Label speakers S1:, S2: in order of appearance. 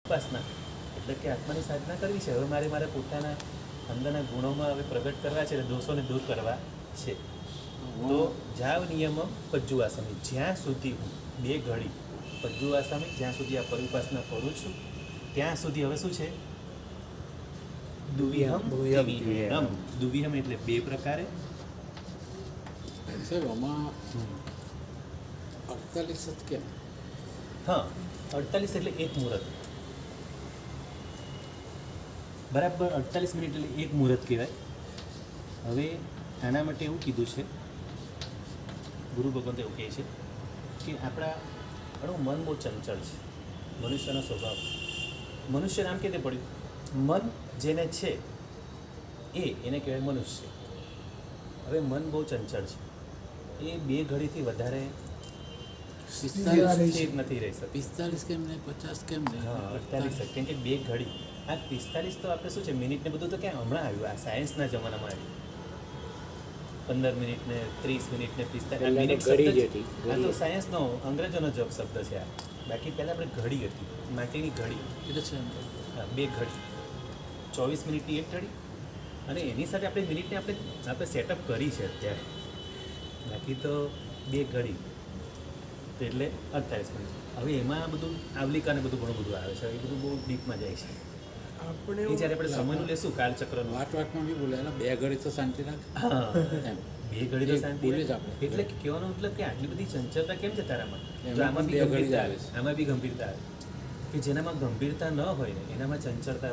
S1: ઉપાસના એટલે કે આત્માની સાધના કરવી છે. હવે મારે મારા પોતાના અંદરના ગુણોમાં હવે પ્રગટ કરવા છે, દોષોને દૂર કરવા છે. તો જાવ નિયમ પજ્જુવાસમી, જ્યાં સુધી હું 2 ઘડી પજ્જુવાસમી, જ્યાં સુધી આ પરુપાસના કરું છું ત્યાં સુધી હવે શું છે? દુવિહમ દ્વિવિહમ. દુવિહમ એટલે 2 પ્રકારે.
S2: સાહેબ આમાં 48 જ કેમ?
S1: હા, 48 એટલે 1 મુહૂર્ત. બરાબર 48 મિનિટ એટલે 1 મુહૂર્ત કહેવાય. હવે આના માટે એવું કીધું છે, ગુરુ ભગવંત એવું કહે છે કે આપણું મન બહુ ચંચળ છે, મનુષ્યનો સ્વભાવ. મનુષ્ય નામ કેતે પડ્યું? મન જેને છે એને કહેવાય મનુષ્ય. હવે મન બહુ ચંચળ છે, એ 2 ઘડીથી વધારે સ્થિર નથી રહી શકતી.
S2: 45 કેમ નહીં, 50 કેમ નહીં?
S1: હા, 48 કેમ કે 2 ઘડી. આ 45 તો આપણે શું છે, મિનિટને બધું તો ક્યાં હમણાં આવ્યું, આ સાયન્સના જમાનામાં આવ્યું. 15 મિનિટ ને 30 મિનિટ ને 45 મિનિટ શબ્દ. આ તો સાયન્સનો, અંગ્રેજોનો જબ શબ્દ છે આ. બાકી પહેલાં આપણે ઘડી હતી, માટીની ઘડી.
S2: એટલે છે
S1: હા, 2 ઘડી, 24 મિનિટની 1 ઘડી. અને એની સાથે આપણે મિનિટને આપણે સેટઅપ કરી છે અત્યારે. બાકી તો 2 ઘડી એટલે 48 મિનિટ. હવે એમાં બધું આવલિકાને બધું ઘણું બધું આવે છે, એ બધું બહુ ડીપમાં જાય છે.
S3: આપણે
S1: એ જ્યારે આપણે સમયનું લેશું કાળચક્રનું.
S2: વાટમાં બી બોલે 2 ઘડી તો શાંતિ રાખ.
S1: હા,
S2: એમ
S1: 2 ઘડી તો શાંતિ
S2: બોલે જ
S1: રહે.
S2: આપણે.
S1: એટલે કે કહેવાનો મતલબ કે આટલી બધી ચંચળતા કેમ છે તારામાં? જો
S2: એમાં
S1: આમાં બી
S2: બે ઘડી
S1: ગંભીરતા
S2: આવે
S1: આવે,
S2: છે.
S1: આમાં બી ગંભીરતા આવે. કે જેનામાં ગંભીરતા ન હોય ને એનામાં ચંચળતા